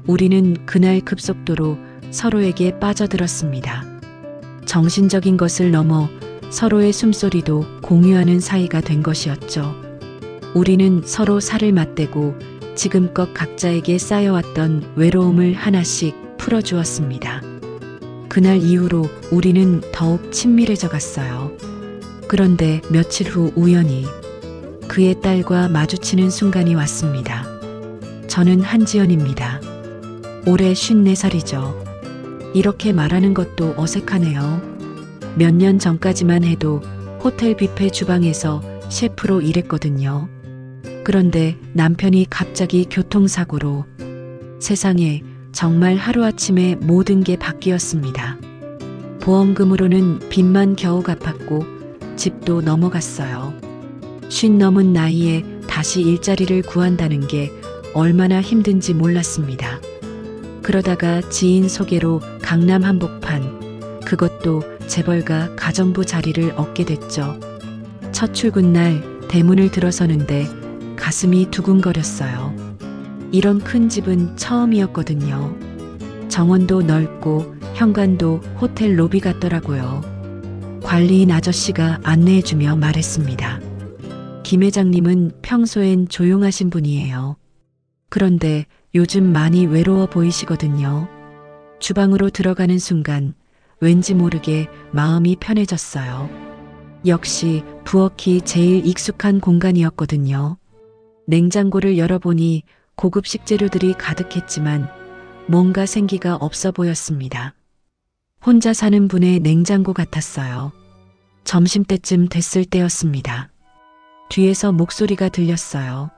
우리는 그날 급속도로 서로에게 빠져들었습니다. 정신적인 것을 넘어 서로의 숨소리도 공유하는 사이가 된 것이었죠. 우리는 서로 살을 맞대고 지금껏 각자에게 쌓여왔던 외로움을 하나씩 풀어주었습니다. 그날 이후로 우리는 더욱 친밀해져 갔어요. 그런데 며칠 후 우연히 그의 딸과 마주치는 순간이 왔습니다. 저는 한지연입니다. 올해 54살이죠. 이렇게 말하는 것도 어색하네요. 몇 년 전까지만 해도 호텔 뷔페 주방에서 셰프로 일했거든요. 그런데 남편이 갑자기 교통사고로 세상에 정말 하루아침에 모든 게 바뀌었습니다. 보험금으로는 빚만 겨우 갚았고 집도 넘어갔어요. 50 넘은 나이에 다시 일자리를 구한다는 게 얼마나 힘든지 몰랐습니다. 그러다가 지인 소개로 강남 한복판, 그것도 재벌가 가정부 자리를 얻게 됐죠. 첫 출근 날 대문을 들어서는데 가슴이 두근거렸어요. 이런 큰 집은 처음이었거든요. 정원도 넓고 현관도 호텔 로비 같더라고요. 관리인 아저씨가 안내해주며 말했습니다. 김 회장님은 평소엔 조용하신 분이에요. 그런데 요즘 많이 외로워 보이시거든요. 주방으로 들어가는 순간 왠지 모르게 마음이 편해졌어요. 역시 부엌이 제일 익숙한 공간이었거든요. 냉장고를 열어보니 고급 식재료들이 가득했지만 뭔가 생기가 없어 보였습니다. 혼자 사는 분의 냉장고 같았어요. 점심때쯤 됐을 때였습니다. 뒤에서 목소리가 들렸어요.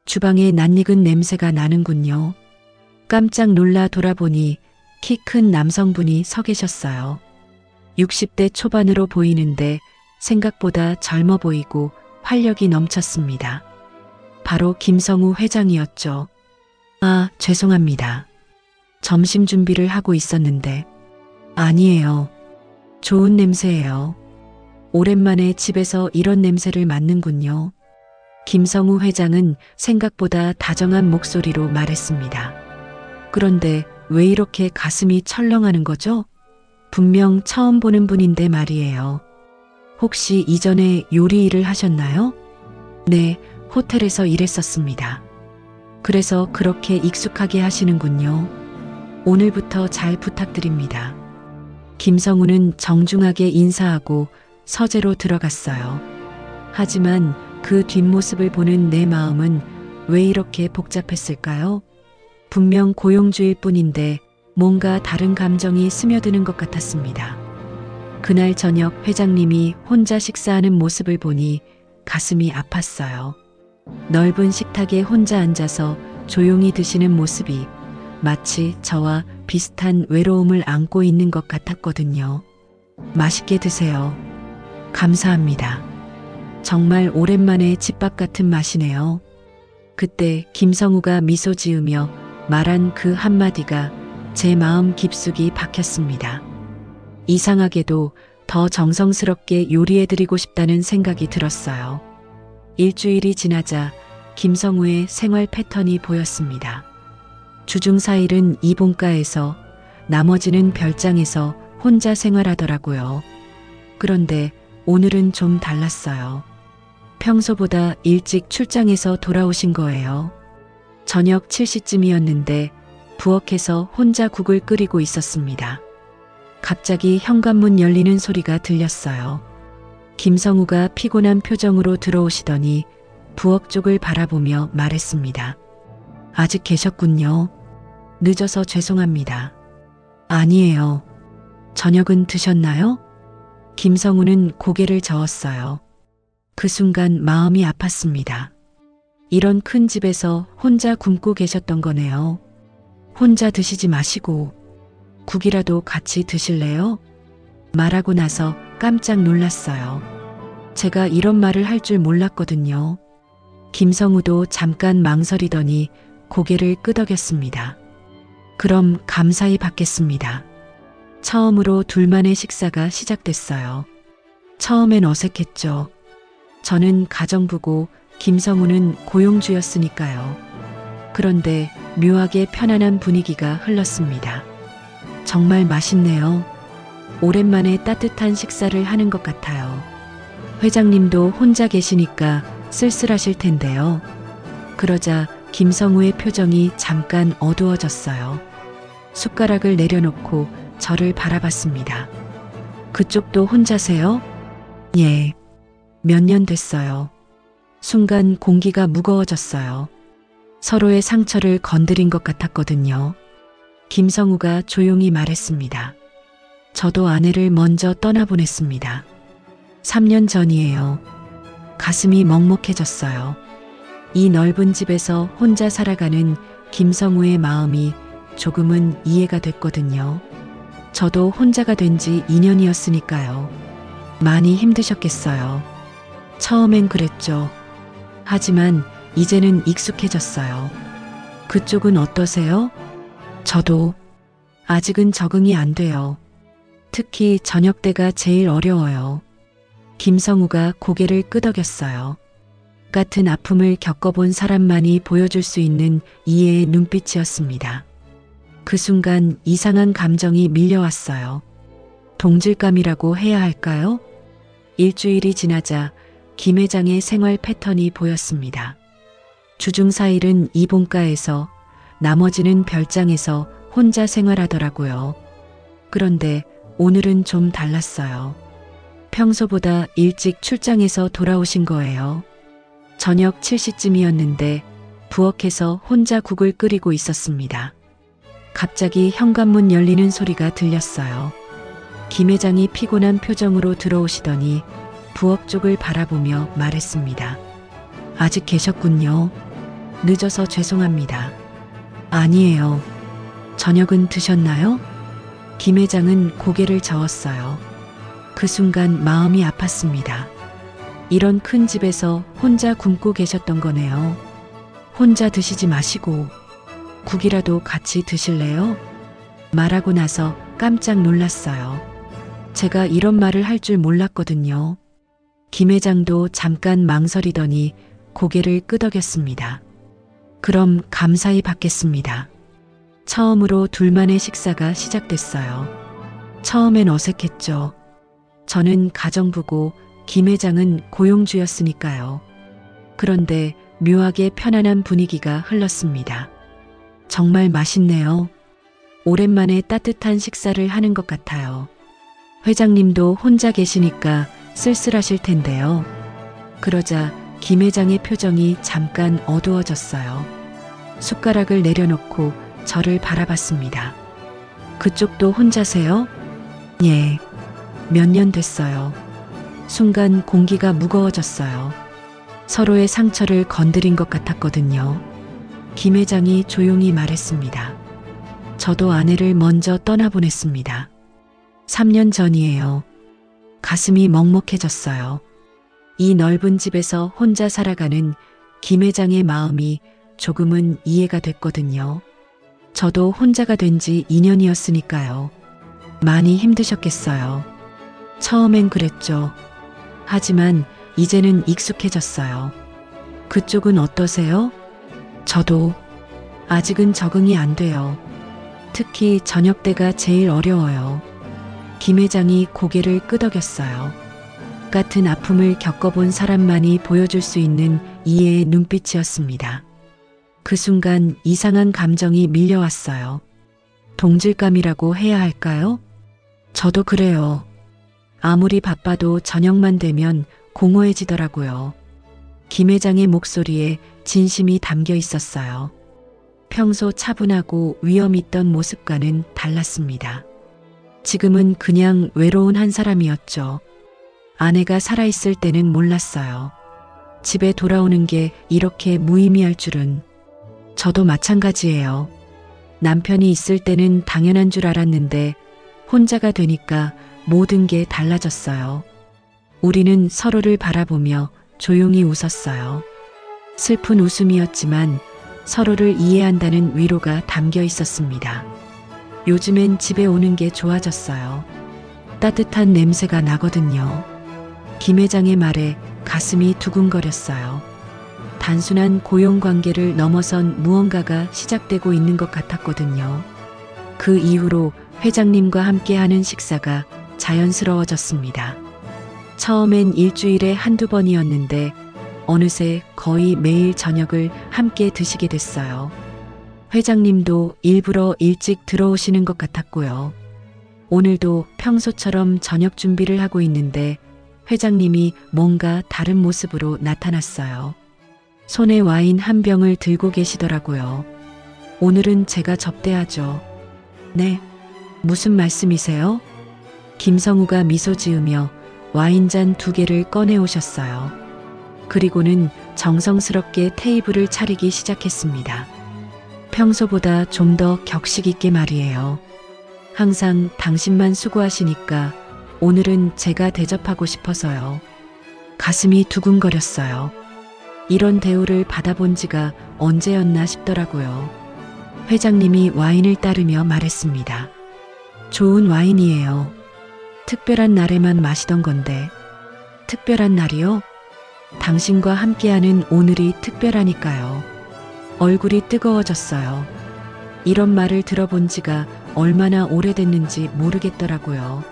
주방에 낯익은 냄새가 나는군요. 깜짝 놀라 돌아보니 키 큰 남성분이 서 계셨어요. 60대 초반으로 보이는데 생각보다 젊어 보이고 활력이 넘쳤습니다. 바로 김성우 회장이었죠. 아, 죄송합니다. 점심 준비를 하고 있었는데. 아니에요. 좋은 냄새예요. 오랜만에 집에서 이런 냄새를 맡는군요. 김성우 회장은 생각보다 다정한 목소리로 말했습니다. 그런데 왜 이렇게 가슴이 철렁하는 거죠? 분명 처음 보는 분인데 말이에요. 혹시 이전에 요리 일을 하셨나요? 네, 호텔에서 일했었습니다. 그래서 그렇게 익숙하게 하시는군요. 오늘부터 잘 부탁드립니다. 김성우는 정중하게 인사하고 서재로 들어갔어요. 하지만 그 뒷모습을 보는 내 마음은 왜 이렇게 복잡했을까요? 분명 고용주일 뿐인데 뭔가 다른 감정이 스며드는 것 같았습니다. 그날 저녁 회장님이 혼자 식사하는 모습을 보니 가슴이 아팠어요. 넓은 식탁에 혼자 앉아서 조용히 드시는 모습이 마치 저와 비슷한 외로움을 안고 있는 것 같았거든요. 맛있게 드세요. 감사합니다. 정말 오랜만에 집밥 같은 맛이네요. 그때 김성우가 미소 지으며 말한 그 한마디가 제 마음 깊숙이 박혔습니다. 이상하게도 더 정성스럽게 요리해드리고 싶다는 생각이 들었어요. 일주일이 지나자 김성우의 생활 패턴이 보였습니다. 주중 4일은 이봉가에서, 나머지는 별장에서 혼자 생활하더라고요. 그런데 오늘은 좀 달랐어요. 평소보다 일찍 출장에서 돌아오신 거예요. 저녁 7시쯤이었는데 부엌에서 혼자 국을 끓이고 있었습니다. 갑자기 현관문 열리는 소리가 들렸어요. 김성우가 피곤한 표정으로 들어오시더니 부엌 쪽을 바라보며 말했습니다. 아직 계셨군요. 늦어서 죄송합니다. 아니에요. 저녁은 드셨나요? 김성우는 고개를 저었어요. 그 순간 마음이 아팠습니다. 이런 큰 집에서 혼자 굶고 계셨던 거네요. 혼자 드시지 마시고 국이라도 같이 드실래요? 말하고 나서 깜짝 놀랐어요. 제가 이런 말을 할 줄 몰랐거든요. 김성우도 잠깐 망설이더니 고개를 끄덕였습니다. 그럼 감사히 받겠습니다. 처음으로 둘만의 식사가 시작됐어요. 처음엔 어색했죠. 저는 가정부고 김성우는 고용주였으니까요. 그런데 묘하게 편안한 분위기가 흘렀습니다. 정말 맛있네요. 오랜만에 따뜻한 식사를 하는 것 같아요. 회장님도 혼자 계시니까 쓸쓸하실 텐데요. 그러자 김성우의 표정이 잠깐 어두워졌어요. 숟가락을 내려놓고 저를 바라봤습니다. 그쪽도 혼자세요? 예. 몇 년 됐어요. 순간 공기가 무거워졌어요. 서로의 상처를 건드린 것 같았거든요. 김성우가 조용히 말했습니다. 저도 아내를 먼저 떠나보냈습니다. 3년 전이에요. 가슴이 먹먹해졌어요. 이 넓은 집에서 혼자 살아가는 김성우의 마음이 조금은 이해가 됐거든요. 저도 혼자가 된 지 2년이었으니까요. 많이 힘드셨겠어요. 처음엔 그랬죠. 하지만 이제는 익숙해졌어요. 그쪽은 어떠세요? 저도 아직은 적응이 안 돼요. 특히 저녁 때가 제일 어려워요. 김성우가 고개를 끄덕였어요. 같은 아픔을 겪어본 사람만이 보여줄 수 있는 이해의 눈빛이었습니다. 그 순간 이상한 감정이 밀려왔어요. 동질감이라고 해야 할까요? 일주일이 지나자 김 회장의 생활 패턴이 보였습니다. 주중 4일은 이봉가에서, 나머지는 별장에서 혼자 생활하더라고요. 그런데 오늘은 좀 달랐어요. 평소보다 일찍 출장에서 돌아오신 거예요. 저녁 7시쯤이었는데 부엌에서 혼자 국을 끓이고 있었습니다. 갑자기 현관문 열리는 소리가 들렸어요. 김 회장이 피곤한 표정으로 들어오시더니 부엌 쪽을 바라보며 말했습니다. 아직 계셨군요. 늦어서 죄송합니다. 아니에요. 저녁은 드셨나요? 김 회장은 고개를 저었어요. 그 순간 마음이 아팠습니다. 이런 큰 집에서 혼자 굶고 계셨던 거네요. 혼자 드시지 마시고 국이라도 같이 드실래요? 말하고 나서 깜짝 놀랐어요. 제가 이런 말을 할 줄 몰랐거든요. 김 회장도 잠깐 망설이더니 고개를 끄덕였습니다. 그럼 감사히 받겠습니다. 처음으로 둘만의 식사가 시작됐어요. 처음엔 어색했죠. 저는 가정부고 김 회장은 고용주였으니까요. 그런데 묘하게 편안한 분위기가 흘렀습니다. 정말 맛있네요. 오랜만에 따뜻한 식사를 하는 것 같아요. 회장님도 혼자 계시니까 쓸쓸하실 텐데요. 그러자 김 회장의 표정이 잠깐 어두워졌어요. 숟가락을 내려놓고 저를 바라봤습니다. 그쪽도 혼자세요? 예. 몇 년 됐어요. 순간 공기가 무거워졌어요. 서로의 상처를 건드린 것 같았거든요. 김 회장이 조용히 말했습니다. 저도 아내를 먼저 떠나보냈습니다. 3년 전이에요. 가슴이 먹먹해졌어요. 이 넓은 집에서 혼자 살아가는 김 회장의 마음이 조금은 이해가 됐거든요. 저도 혼자가 된 지 2년이었으니까요. 많이 힘드셨겠어요. 처음엔 그랬죠. 하지만 이제는 익숙해졌어요. 그쪽은 어떠세요? 저도 아직은 적응이 안 돼요. 특히 저녁 때가 제일 어려워요. 김 회장이 고개를 끄덕였어요. 같은 아픔을 겪어본 사람만이 보여줄 수 있는 이해의 눈빛이었습니다. 그 순간 이상한 감정이 밀려왔어요. 동질감이라고 해야 할까요? 저도 그래요. 아무리 바빠도 저녁만 되면 공허해지더라고요. 김 회장의 목소리에 진심이 담겨 있었어요. 평소 차분하고 위험 있던 모습과는 달랐습니다. 지금은 그냥 외로운 한 사람이었죠. 아내가 살아있을 때는 몰랐어요. 집에 돌아오는 게 이렇게 무의미할 줄은. 저도 마찬가지예요. 남편이 있을 때는 당연한 줄 알았는데 혼자가 되니까 모든 게 달라졌어요. 우리는 서로를 바라보며 조용히 웃었어요. 슬픈 웃음이었지만 서로를 이해한다는 위로가 담겨 있었습니다. 요즘엔 집에 오는 게 좋아졌어요. 따뜻한 냄새가 나거든요. 김 회장의 말에 가슴이 두근거렸어요. 단순한 고용 관계를 넘어선 무언가가 시작되고 있는 것 같았거든요. 그 이후로 회장님과 함께하는 식사가 자연스러워졌습니다. 처음엔 일주일에 한두 번이었는데 어느새 거의 매일 저녁을 함께 드시게 됐어요. 회장님도 일부러 일찍 들어오시는 것 같았고요. 오늘도 평소처럼 저녁 준비를 하고 있는데 회장님이 뭔가 다른 모습으로 나타났어요. 손에 와인 한 병을 들고 계시더라고요. 오늘은 제가 접대하죠. 네, 무슨 말씀이세요? 김성우가 미소 지으며 와인잔 2개를 꺼내 오셨어요. 그리고는 정성스럽게 테이블을 차리기 시작했습니다. 평소보다 좀 더 격식 있게 말이에요. 항상 당신만 수고하시니까 오늘은 제가 대접하고 싶어서요. 가슴이 두근거렸어요. 이런 대우를 받아본 지가 언제였나 싶더라고요. 회장님이 와인을 따르며 말했습니다. 좋은 와인이에요. 특별한 날에만 마시던 건데. 특별한 날이요? 당신과 함께하는 오늘이 특별하니까요. 얼굴이 뜨거워졌어요. 이런 말을 들어본 지가 얼마나 오래됐는지 모르겠더라고요.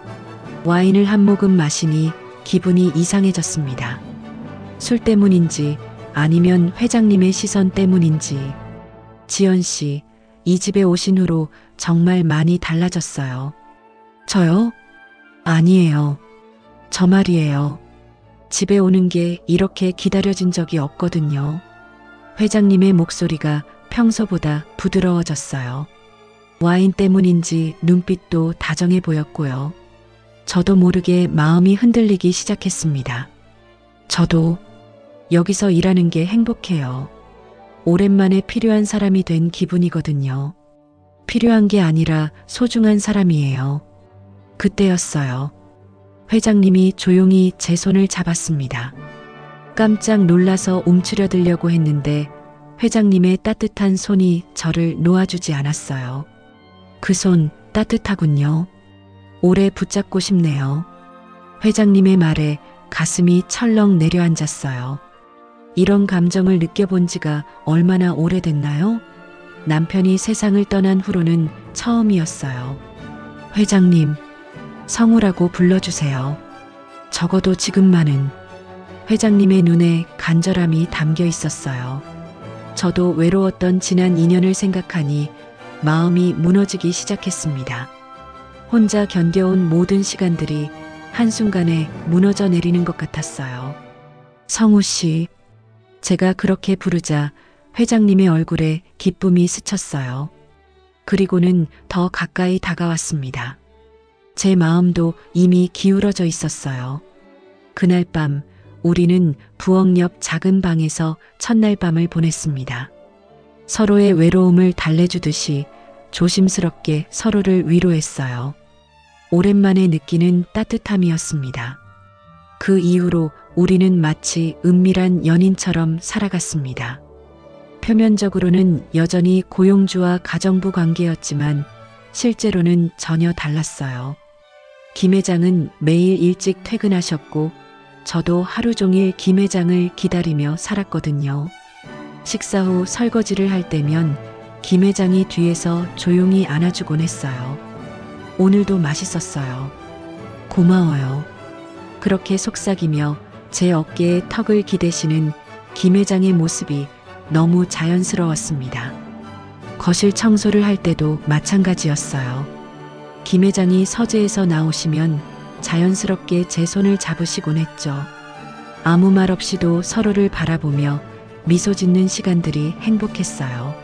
와인을 한 모금 마시니 기분이 이상해졌습니다. 술 때문인지 아니면 회장님의 시선 때문인지. 지연 씨, 이 집에 오신 후로 정말 많이 달라졌어요. 저요? 아니에요. 저 말이에요. 집에 오는 게 이렇게 기다려진 적이 없거든요. 회장님의 목소리가 평소보다 부드러워졌어요. 와인 때문인지 눈빛도 다정해 보였고요. 저도 모르게 마음이 흔들리기 시작했습니다. 저도 여기서 일하는 게 행복해요. 오랜만에 필요한 사람이 된 기분이거든요. 필요한 게 아니라 소중한 사람이에요. 그때였어요. 회장님이 조용히 제 손을 잡았습니다. 깜짝 놀라서 움츠려들려고 했는데 회장님의 따뜻한 손이 저를 놓아주지 않았어요. 그 손 따뜻하군요. 오래 붙잡고 싶네요. 회장님의 말에 가슴이 철렁 내려앉았어요. 이런 감정을 느껴본 지가 얼마나 오래됐나요? 남편이 세상을 떠난 후로는 처음이었어요. 회장님, 성우라고 불러주세요. 적어도 지금만은. 회장님의 눈에 간절함이 담겨 있었어요. 저도 외로웠던 지난 2년을 생각하니 마음이 무너지기 시작했습니다. 혼자 견뎌온 모든 시간들이 한순간에 무너져 내리는 것 같았어요. 성우 씨, 제가 그렇게 부르자 회장님의 얼굴에 기쁨이 스쳤어요. 그리고는 더 가까이 다가왔습니다. 제 마음도 이미 기울어져 있었어요. 그날 밤 우리는 부엌 옆 작은 방에서 첫날 밤을 보냈습니다. 서로의 외로움을 달래주듯이 조심스럽게 서로를 위로했어요. 오랜만에 느끼는 따뜻함이었습니다. 그 이후로 우리는 마치 은밀한 연인처럼 살아갔습니다. 표면적으로는 여전히 고용주와 가정부 관계였지만 실제로는 전혀 달랐어요. 김 회장은 매일 일찍 퇴근하셨고 저도 하루 종일 김 회장을 기다리며 살았거든요. 식사 후 설거지를 할 때면 김 회장이 뒤에서 조용히 안아주곤 했어요. 오늘도 맛있었어요. 고마워요. 그렇게 속삭이며 제 어깨에 턱을 기대시는 김 회장의 모습이 너무 자연스러웠습니다. 거실 청소를 할 때도 마찬가지였어요. 김 회장이 서재에서 나오시면 자연스럽게 제 손을 잡으시곤 했죠. 아무 말 없이도 서로를 바라보며 미소 짓는 시간들이 행복했어요.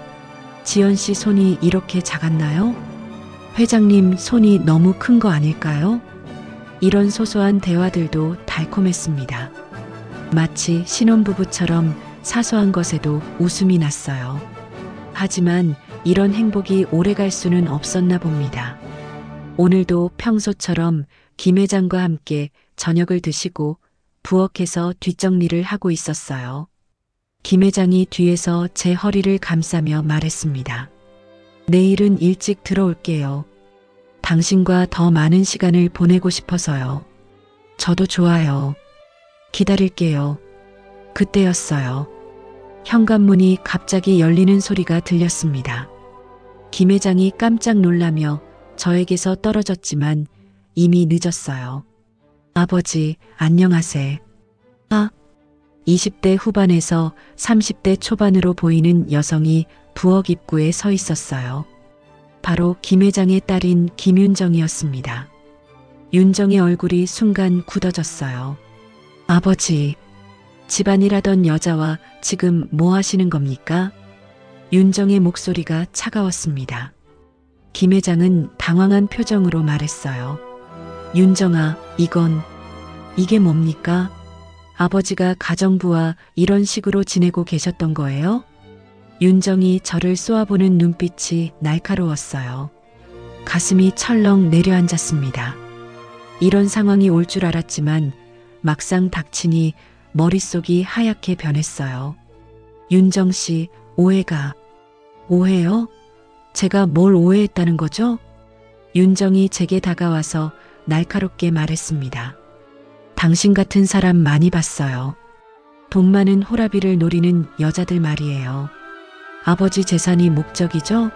지연 씨 손이 이렇게 작았나요? 회장님 손이 너무 큰 거 아닐까요? 이런 소소한 대화들도 달콤했습니다. 마치 신혼부부처럼 사소한 것에도 웃음이 났어요. 하지만 이런 행복이 오래갈 수는 없었나 봅니다. 오늘도 평소처럼 김 회장과 함께 저녁을 드시고 부엌에서 뒷정리를 하고 있었어요. 김 회장이 뒤에서 제 허리를 감싸며 말했습니다. 내일은 일찍 들어올게요. 당신과 더 많은 시간을 보내고 싶어서요. 저도 좋아요. 기다릴게요. 그때였어요. 현관문이 갑자기 열리는 소리가 들렸습니다. 김 회장이 깜짝 놀라며 저에게서 떨어졌지만 이미 늦었어요. 아버지, 안녕하세. 20대 후반에서 30대 초반으로 보이는 여성이 부엌 입구에 서 있었어요. 바로 김 회장의 딸인 김윤정이었습니다. 윤정의 얼굴이 순간 굳어졌어요. 아버지, 집안일하던 여자와 지금 뭐 하시는 겁니까? 윤정의 목소리가 차가웠습니다. 김 회장은 당황한 표정으로 말했어요. 윤정아, 이게 뭡니까? 아버지가 가정부와 이런 식으로 지내고 계셨던 거예요? 윤정이 저를 쏘아보는 눈빛이 날카로웠어요. 가슴이 철렁 내려앉았습니다. 이런 상황이 올 줄 알았지만 막상 닥치니 머릿속이 하얗게 변했어요. 윤정 씨, 오해요? 제가 뭘 오해했다는 거죠? 윤정이 제게 다가와서 날카롭게 말했습니다. 당신 같은 사람 많이 봤어요. 돈 많은 호라비를 노리는 여자들 말이에요. 아버지 재산이 목적이죠?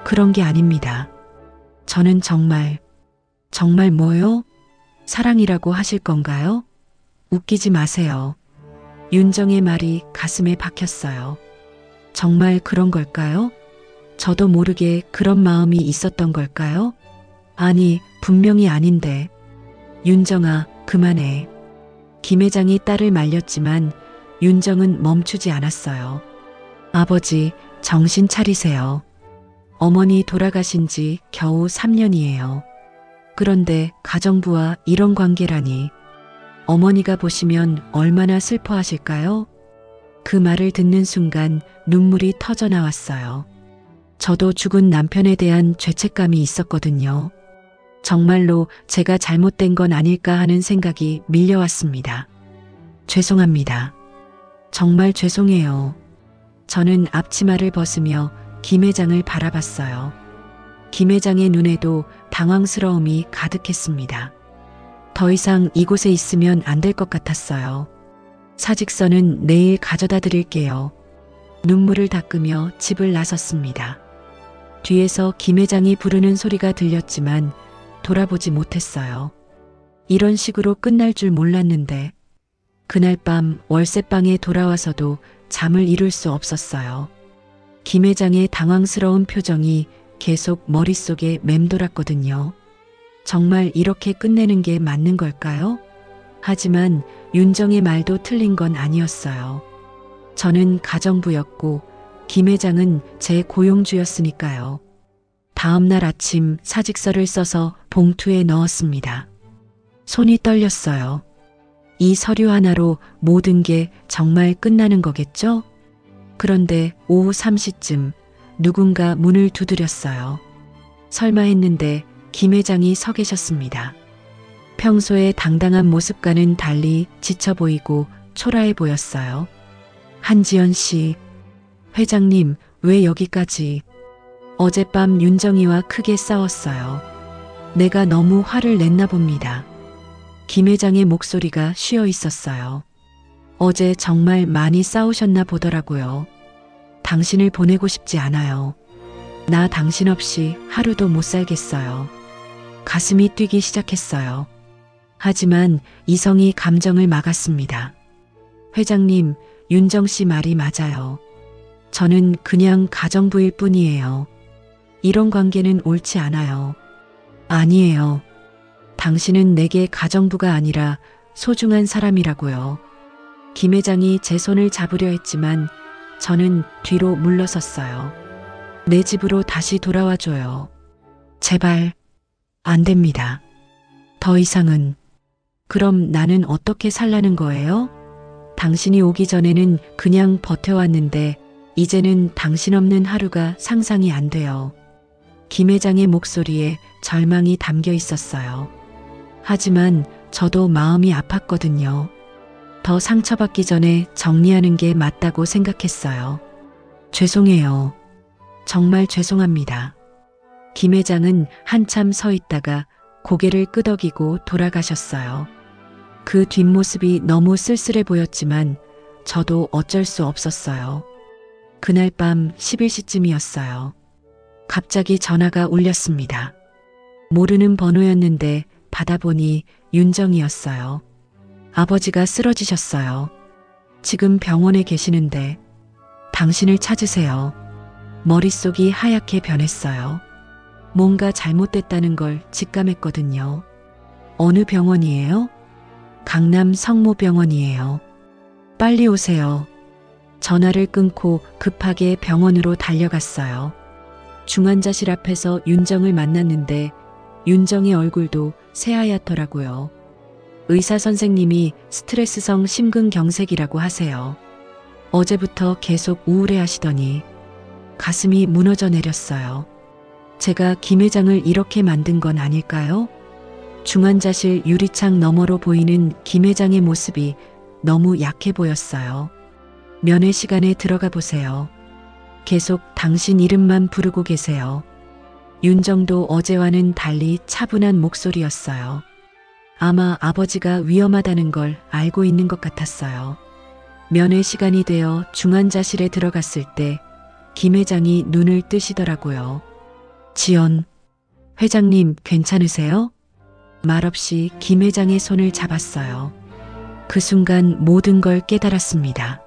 그런 게 아닙니다. 저는 정말 뭐요? 사랑이라고 하실 건가요? 웃기지 마세요. 윤정의 말이 가슴에 박혔어요. 정말 그런 걸까요? 저도 모르게 그런 마음이 있었던 걸까요? 아니, 분명히 아닌데. 윤정아, 그만해. 김 회장이 딸을 말렸지만 윤정은 멈추지 않았어요. 아버지, 정신 차리세요. 어머니 돌아가신 지 겨우 3년이에요. 그런데 가정부와 이런 관계라니. 어머니가 보시면 얼마나 슬퍼하실까요? 그 말을 듣는 순간 눈물이 터져 나왔어요. 저도 죽은 남편에 대한 죄책감이 있었거든요. 정말로 제가 잘못된 건 아닐까 하는 생각이 밀려왔습니다. 죄송합니다. 정말 죄송해요. 저는 앞치마를 벗으며 김 회장을 바라봤어요. 김 회장의 눈에도 당황스러움이 가득했습니다. 더 이상 이곳에 있으면 안 될 것 같았어요. 사직서는 내일 가져다 드릴게요. 눈물을 닦으며 집을 나섰습니다. 뒤에서 김 회장이 부르는 소리가 들렸지만 돌아보지 못했어요. 이런 식으로 끝날 줄 몰랐는데 그날 밤 월세방에 돌아와서도 잠을 이룰 수 없었어요. 김 회장의 당황스러운 표정이 계속 머릿속에 맴돌았거든요. 정말 이렇게 끝내는 게 맞는 걸까요? 하지만 윤정의 말도 틀린 건 아니었어요. 저는 가정부였고 김 회장은 제 고용주였으니까요. 다음 날 아침 사직서를 써서 봉투에 넣었습니다. 손이 떨렸어요. 이 서류 하나로 모든 게 정말 끝나는 거겠죠? 그런데 오후 3시쯤 누군가 문을 두드렸어요. 설마 했는데 김 회장이 서 계셨습니다. 평소의 당당한 모습과는 달리 지쳐 보이고 초라해 보였어요. 한지연 씨, 회장님, 왜 여기까지? 어젯밤 윤정이와 크게 싸웠어요. 내가 너무 화를 냈나 봅니다. 김 회장의 목소리가 쉬어 있었어요. 어제 정말 많이 싸우셨나 보더라고요. 당신을 보내고 싶지 않아요. 나 당신 없이 하루도 못 살겠어요. 가슴이 뛰기 시작했어요. 하지만 이성이 감정을 막았습니다. 회장님, 윤정 씨 말이 맞아요. 저는 그냥 가정부일 뿐이에요. 이런 관계는 옳지 않아요. 아니에요. 당신은 내게 가정부가 아니라 소중한 사람이라고요. 김 회장이 제 손을 잡으려 했지만 저는 뒤로 물러섰어요. 내 집으로 다시 돌아와 줘요. 제발. 안 됩니다. 더 이상은. 그럼 나는 어떻게 살라는 거예요? 당신이 오기 전에는 그냥 버텨왔는데 이제는 당신 없는 하루가 상상이 안 돼요. 김 회장의 목소리에 절망이 담겨 있었어요. 하지만 저도 마음이 아팠거든요. 더 상처받기 전에 정리하는 게 맞다고 생각했어요. 죄송해요. 정말 죄송합니다. 김 회장은 한참 서 있다가 고개를 끄덕이고 돌아가셨어요. 그 뒷모습이 너무 쓸쓸해 보였지만 저도 어쩔 수 없었어요. 그날 밤 11시쯤이었어요. 갑자기 전화가 울렸습니다. 모르는 번호였는데 받아보니 윤정이었어요. 아버지가 쓰러지셨어요. 지금 병원에 계시는데 당신을 찾으세요. 머릿속이 하얗게 변했어요. 뭔가 잘못됐다는 걸 직감했거든요. 어느 병원이에요? 강남 성모병원이에요. 빨리 오세요. 전화를 끊고 급하게 병원으로 달려갔어요. 중환자실 앞에서 윤정을 만났는데 윤정의 얼굴도 새하얗더라고요. 의사 선생님이 스트레스성 심근경색이라고 하세요. 어제부터 계속 우울해 하시더니 가슴이 무너져 내렸어요. 제가 김 회장을 이렇게 만든 건 아닐까요? 중환자실 유리창 너머로 보이는 김 회장의 모습이 너무 약해 보였어요. 면회 시간에 들어가 보세요. 계속 당신 이름만 부르고 계세요. 윤정도 어제와는 달리 차분한 목소리였어요. 아마 아버지가 위험하다는 걸 알고 있는 것 같았어요. 면회 시간이 되어 중환자실에 들어갔을 때 김 회장이 눈을 뜨시더라고요. 지연, 회장님 괜찮으세요? 말없이 김 회장의 손을 잡았어요. 그 순간 모든 걸 깨달았습니다.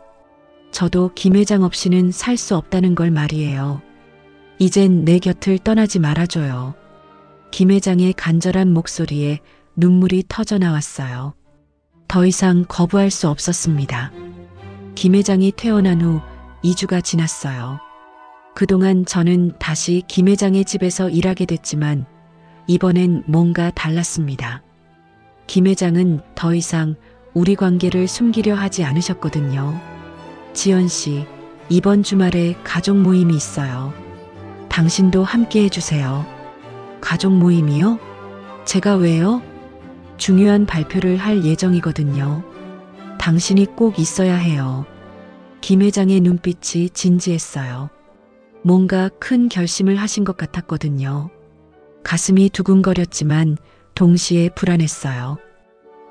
저도 김 회장 없이는 살 수 없다는 걸 말이에요. 이젠 내 곁을 떠나지 말아줘요. 김 회장의 간절한 목소리에 눈물이 터져 나왔어요. 더 이상 거부할 수 없었습니다. 김 회장이 퇴원한 후 2주가 지났어요. 그동안 저는 다시 김 회장의 집에서 일하게 됐지만 이번엔 뭔가 달랐습니다. 김 회장은 더 이상 우리 관계를 숨기려 하지 않으셨거든요. 지연 씨, 이번 주말에 가족 모임이 있어요. 당신도 함께 해주세요. 가족 모임이요? 제가 왜요? 중요한 발표를 할 예정이거든요. 당신이 꼭 있어야 해요. 김 회장의 눈빛이 진지했어요. 뭔가 큰 결심을 하신 것 같았거든요. 가슴이 두근거렸지만 동시에 불안했어요.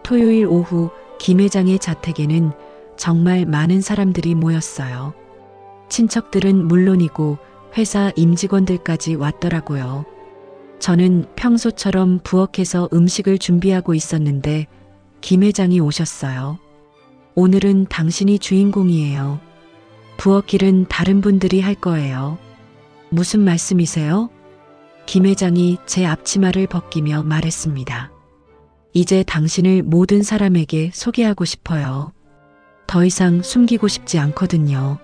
토요일 오후 김 회장의 자택에는 정말 많은 사람들이 모였어요. 친척들은 물론이고 회사 임직원들까지 왔더라고요. 저는 평소처럼 부엌에서 음식을 준비하고 있었는데 김 회장이 오셨어요. 오늘은 당신이 주인공이에요. 부엌 일은 다른 분들이 할 거예요. 무슨 말씀이세요? 김 회장이 제 앞치마를 벗기며 말했습니다. 이제 당신을 모든 사람에게 소개하고 싶어요. 더 이상 숨기고 싶지 않거든요.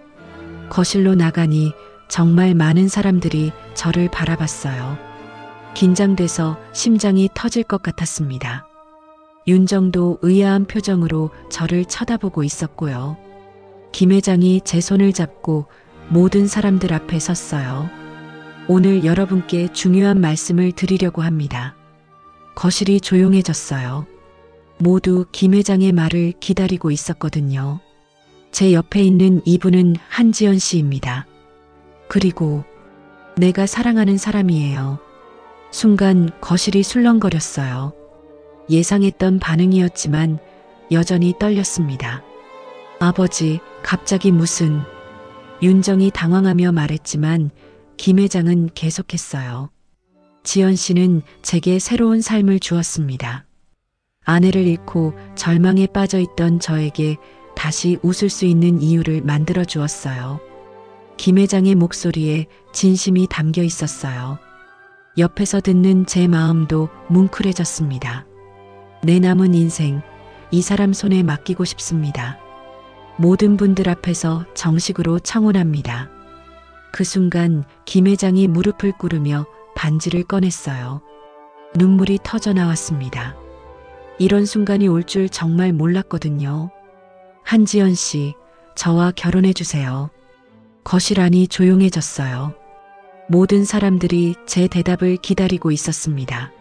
거실로 나가니 정말 많은 사람들이 저를 바라봤어요. 긴장돼서 심장이 터질 것 같았습니다. 윤정도 의아한 표정으로 저를 쳐다보고 있었고요. 김 회장이 제 손을 잡고 모든 사람들 앞에 섰어요. 오늘 여러분께 중요한 말씀을 드리려고 합니다. 거실이 조용해졌어요. 모두 김 회장의 말을 기다리고 있었거든요. 제 옆에 있는 이분은 한지연 씨입니다. 그리고 내가 사랑하는 사람이에요. 순간 거실이 술렁거렸어요. 예상했던 반응이었지만 여전히 떨렸습니다. 아버지, 갑자기 무슨... 윤정이 당황하며 말했지만 김 회장은 계속했어요. 지연 씨는 제게 새로운 삶을 주었습니다. 아내를 잃고 절망에 빠져 있던 저에게 다시 웃을 수 있는 이유를 만들어 주었어요. 김 회장의 목소리에 진심이 담겨 있었어요. 옆에서 듣는 제 마음도 뭉클해졌습니다. 내 남은 인생, 이 사람 손에 맡기고 싶습니다. 모든 분들 앞에서 정식으로 청혼합니다. 그 순간 김 회장이 무릎을 꿇으며 반지를 꺼냈어요. 눈물이 터져 나왔습니다. 이런 순간이 올 줄 정말 몰랐거든요. 한지연 씨, 저와 결혼해 주세요. 거실 안이 조용해졌어요. 모든 사람들이 제 대답을 기다리고 있었습니다.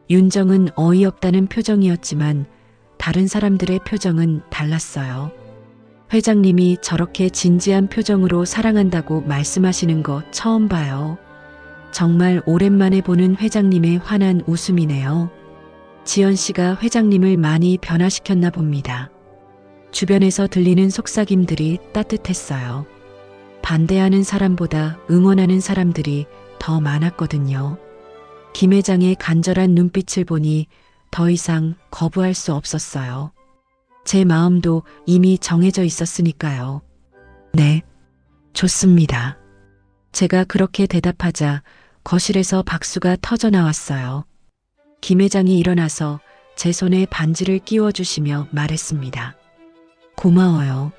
윤정은 어이없다는 표정이었지만 다른 사람들의 표정은 달랐어요. 회장님이 저렇게 진지한 표정으로 사랑한다고 말씀하시는 거 처음 봐요. 정말 오랜만에 보는 회장님의 환한 웃음이네요. 지연 씨가 회장님을 많이 변화시켰나 봅니다. 주변에서 들리는 속삭임들이 따뜻했어요. 반대하는 사람보다 응원하는 사람들이 더 많았거든요. 김 회장의 간절한 눈빛을 보니 더 이상 거부할 수 없었어요. 제 마음도 이미 정해져 있었으니까요. 네, 좋습니다. 제가 그렇게 대답하자 거실에서 박수가 터져 나왔어요. 김 회장이 일어나서 제 손에 반지를 끼워주시며 말했습니다. 고마워요.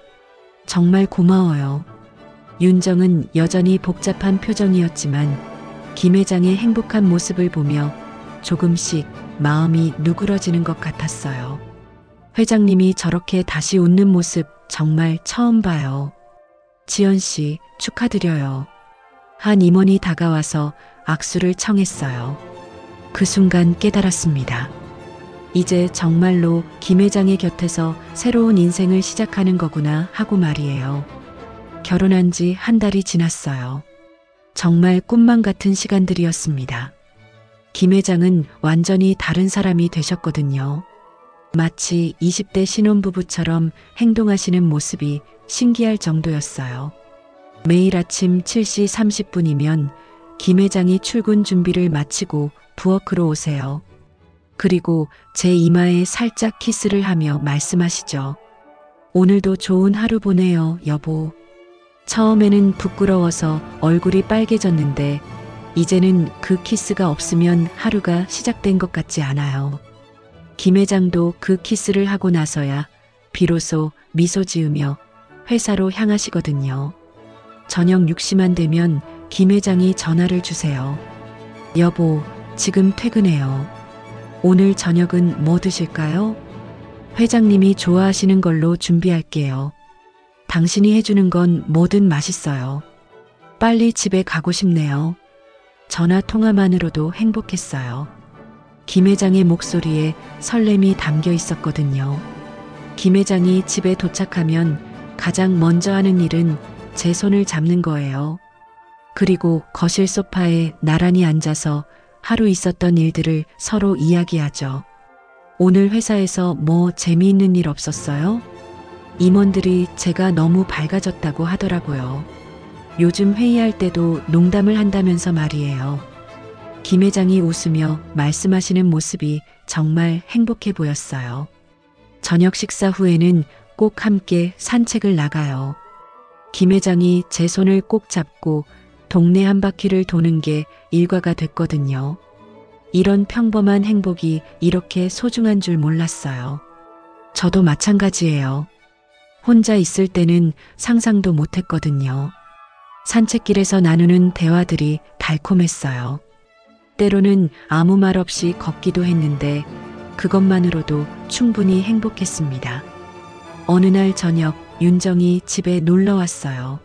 정말 고마워요. 윤정은 여전히 복잡한 표정이었지만 김 회장의 행복한 모습을 보며 조금씩 마음이 누그러지는 것 같았어요. 회장님이 저렇게 다시 웃는 모습 정말 처음 봐요. 지연 씨, 축하드려요. 한 임원이 다가와서 악수를 청했어요. 그 순간 깨달았습니다. 이제 정말로 김 회장의 곁에서 새로운 인생을 시작하는 거구나 하고 말이에요. 결혼한 지 한 달이 지났어요. 정말 꿈만 같은 시간들이었습니다. 김 회장은 완전히 다른 사람이 되셨거든요. 마치 20대 신혼부부처럼 행동하시는 모습이 신기할 정도였어요. 매일 아침 7시 30분이면 김 회장이 출근 준비를 마치고 부엌으로 오세요. 그리고 제 이마에 살짝 키스를 하며 말씀하시죠. 오늘도 좋은 하루 보내요, 여보. 처음에는 부끄러워서 얼굴이 빨개졌는데 이제는 그 키스가 없으면 하루가 시작된 것 같지 않아요. 김 회장도 그 키스를 하고 나서야 비로소 미소 지으며 회사로 향하시거든요. 저녁 6시만 되면 김 회장이 전화를 주세요. 여보, 지금 퇴근해요. 오늘 저녁은 뭐 드실까요? 회장님이 좋아하시는 걸로 준비할게요. 당신이 해주는 건 뭐든 맛있어요. 빨리 집에 가고 싶네요. 전화 통화만으로도 행복했어요. 김 회장의 목소리에 설렘이 담겨 있었거든요. 김 회장이 집에 도착하면 가장 먼저 하는 일은 제 손을 잡는 거예요. 그리고 거실 소파에 나란히 앉아서 하루 있었던 일들을 서로 이야기하죠. 오늘 회사에서 뭐 재미있는 일 없었어요? 임원들이 제가 너무 밝아졌다고 하더라고요. 요즘 회의할 때도 농담을 한다면서 말이에요. 김 회장이 웃으며 말씀하시는 모습이 정말 행복해 보였어요. 저녁 식사 후에는 꼭 함께 산책을 나가요. 김 회장이 제 손을 꼭 잡고 동네 한 바퀴를 도는 게 일과가 됐거든요. 이런 평범한 행복이 이렇게 소중한 줄 몰랐어요. 저도 마찬가지예요. 혼자 있을 때는 상상도 못했거든요. 산책길에서 나누는 대화들이 달콤했어요. 때로는 아무 말 없이 걷기도 했는데 그것만으로도 충분히 행복했습니다. 어느 날 저녁 윤정이 집에 놀러 왔어요.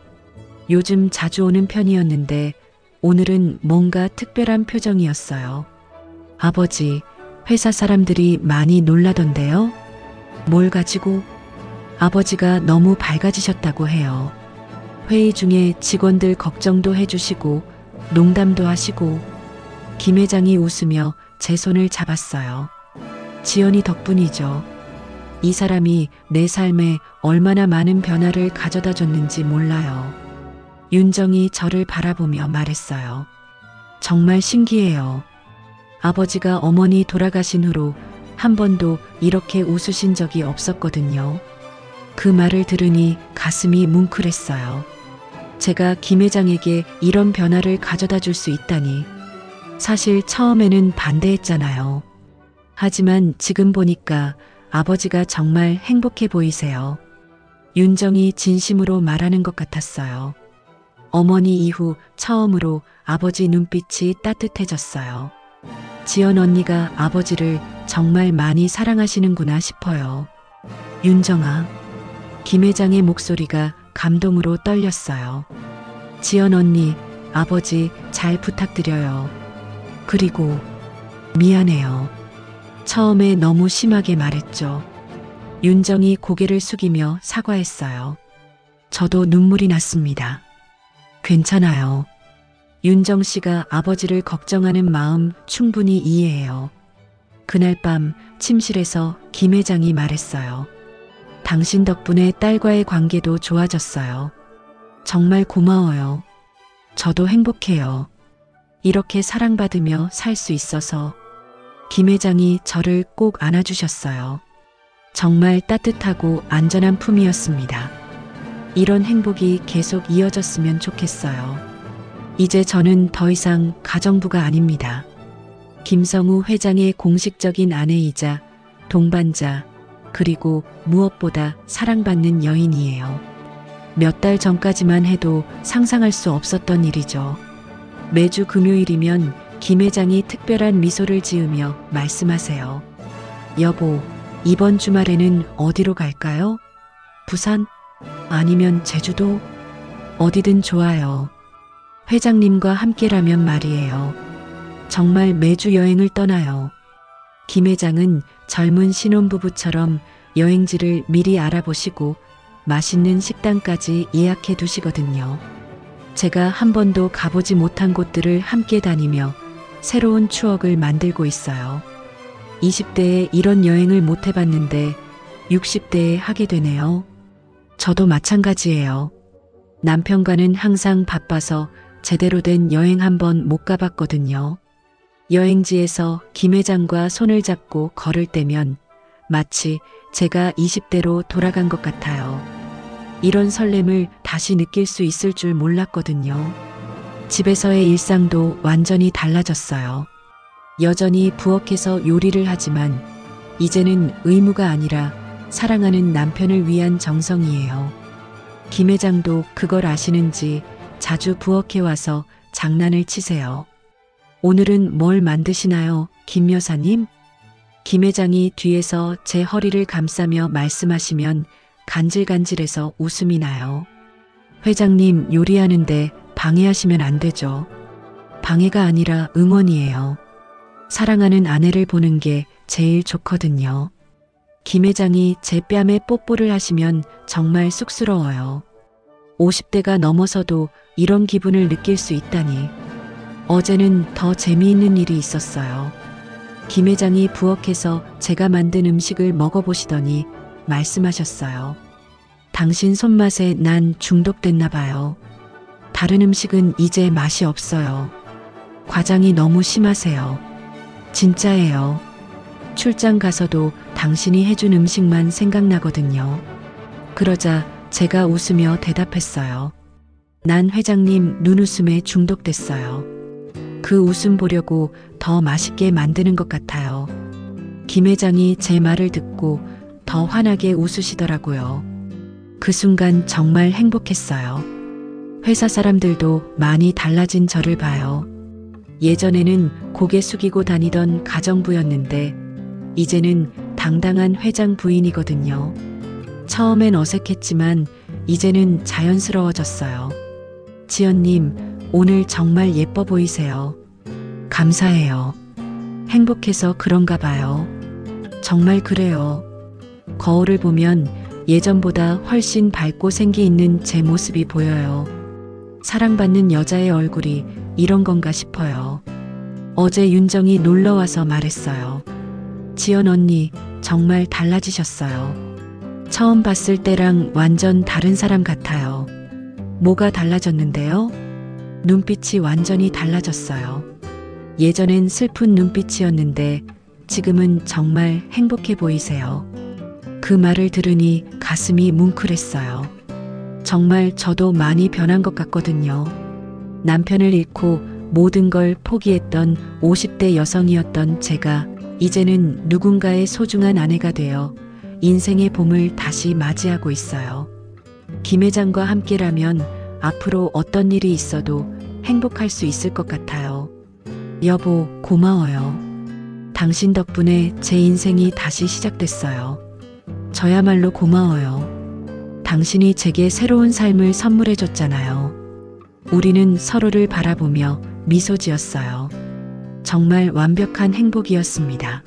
요즘 자주 오는 편이었는데 오늘은 뭔가 특별한 표정이었어요. 아버지, 회사 사람들이 많이 놀라던데요? 뭘 가지고? 아버지가 너무 밝아지셨다고 해요. 회의 중에 직원들 걱정도 해주시고 농담도 하시고. 김 회장이 웃으며 제 손을 잡았어요. 지연이 덕분이죠. 이 사람이 내 삶에 얼마나 많은 변화를 가져다 줬는지 몰라요. 윤정이 저를 바라보며 말했어요. 정말 신기해요. 아버지가 어머니 돌아가신 후로 한 번도 이렇게 웃으신 적이 없었거든요. 그 말을 들으니 가슴이 뭉클했어요. 제가 김 회장에게 이런 변화를 가져다 줄 수 있다니. 사실 처음에는 반대했잖아요. 하지만 지금 보니까 아버지가 정말 행복해 보이세요. 윤정이 진심으로 말하는 것 같았어요. 어머니 이후 처음으로 아버지 눈빛이 따뜻해졌어요. 지연 언니가 아버지를 정말 많이 사랑하시는구나 싶어요. 윤정아. 김 회장의 목소리가 감동으로 떨렸어요. 지연 언니, 아버지 잘 부탁드려요. 그리고 미안해요. 처음에 너무 심하게 말했죠. 윤정이 고개를 숙이며 사과했어요. 저도 눈물이 났습니다. 괜찮아요. 윤정 씨가 아버지를 걱정하는 마음 충분히 이해해요. 그날 밤 침실에서 김 회장이 말했어요. 당신 덕분에 딸과의 관계도 좋아졌어요. 정말 고마워요. 저도 행복해요. 이렇게 사랑받으며 살 수 있어서. 김 회장이 저를 꼭 안아주셨어요. 정말 따뜻하고 안전한 품이었습니다. 이런 행복이 계속 이어졌으면 좋겠어요. 이제 저는 더 이상 가정부가 아닙니다. 김성우 회장의 공식적인 아내이자 동반자, 그리고 무엇보다 사랑받는 여인이에요. 몇 달 전까지만 해도 상상할 수 없었던 일이죠. 매주 금요일이면 김 회장이 특별한 미소를 지으며 말씀하세요. 여보, 이번 주말에는 어디로 갈까요? 부산? 아니면 제주도? 어디든 좋아요. 회장님과 함께라면 말이에요. 정말 매주 여행을 떠나요. 김 회장은 젊은 신혼부부처럼 여행지를 미리 알아보시고 맛있는 식당까지 예약해 두시거든요. 제가 한 번도 가보지 못한 곳들을 함께 다니며 새로운 추억을 만들고 있어요. 20대에 이런 여행을 못 해봤는데 60대에 하게 되네요. 저도 마찬가지예요. 남편과는 항상 바빠서 제대로 된 여행 한 번 못 가봤거든요. 여행지에서 김 회장과 손을 잡고 걸을 때면 마치 제가 20대로 돌아간 것 같아요. 이런 설렘을 다시 느낄 수 있을 줄 몰랐거든요. 집에서의 일상도 완전히 달라졌어요. 여전히 부엌에서 요리를 하지만 이제는 의무가 아니라 사랑하는 남편을 위한 정성이에요. 김 회장도 그걸 아시는지 자주 부엌에 와서 장난을 치세요. 오늘은 뭘 만드시나요, 김 여사님? 김 회장이 뒤에서 제 허리를 감싸며 말씀하시면 간질간질해서 웃음이 나요. 회장님 요리하는데 방해하시면 안 되죠. 방해가 아니라 응원이에요. 사랑하는 아내를 보는 게 제일 좋거든요. 김 회장이 제 뺨에 뽀뽀를 하시면 정말 쑥스러워요. 50대가 넘어서도 이런 기분을 느낄 수 있다니. 어제는 더 재미있는 일이 있었어요. 김 회장이 부엌에서 제가 만든 음식을 먹어보시더니 말씀하셨어요. 당신 손맛에 난 중독됐나 봐요. 다른 음식은 이제 맛이 없어요. 과장이 너무 심하세요. 진짜예요. 출장 가서도 당신이 해준 음식만 생각나거든요. 그러자 제가 웃으며 대답했어요. 난 회장님 눈웃음에 중독됐어요. 그 웃음 보려고 더 맛있게 만드는 것 같아요. 김 회장이 제 말을 듣고 더 환하게 웃으시더라고요. 그 순간 정말 행복했어요. 회사 사람들도 많이 달라진 저를 봐요. 예전에는 고개 숙이고 다니던 가정부였는데 이제는 당당한 회장 부인이거든요. 처음엔 어색했지만 이제는 자연스러워졌어요. 지연님, 오늘 정말 예뻐 보이세요. 감사해요. 행복해서 그런가 봐요. 정말 그래요. 거울을 보면 예전보다 훨씬 밝고 생기 있는 제 모습이 보여요. 사랑받는 여자의 얼굴이 이런 건가 싶어요. 어제 윤정이 놀러와서 말했어요. 지연 언니, 정말 달라지셨어요. 처음 봤을 때랑 완전 다른 사람 같아요. 뭐가 달라졌는데요? 눈빛이 완전히 달라졌어요. 예전엔 슬픈 눈빛이었는데 지금은 정말 행복해 보이세요. 그 말을 들으니 가슴이 뭉클했어요. 정말 저도 많이 변한 것 같거든요. 남편을 잃고 모든 걸 포기했던 50대 여성이었던 제가 이제는 누군가의 소중한 아내가 되어 인생의 봄을 다시 맞이하고 있어요. 김 회장과 함께라면 앞으로 어떤 일이 있어도 행복할 수 있을 것 같아요. 여보, 고마워요. 당신 덕분에 제 인생이 다시 시작됐어요. 저야말로 고마워요. 당신이 제게 새로운 삶을 선물해줬잖아요. 우리는 서로를 바라보며 미소 지었어요. 정말 완벽한 행복이었습니다.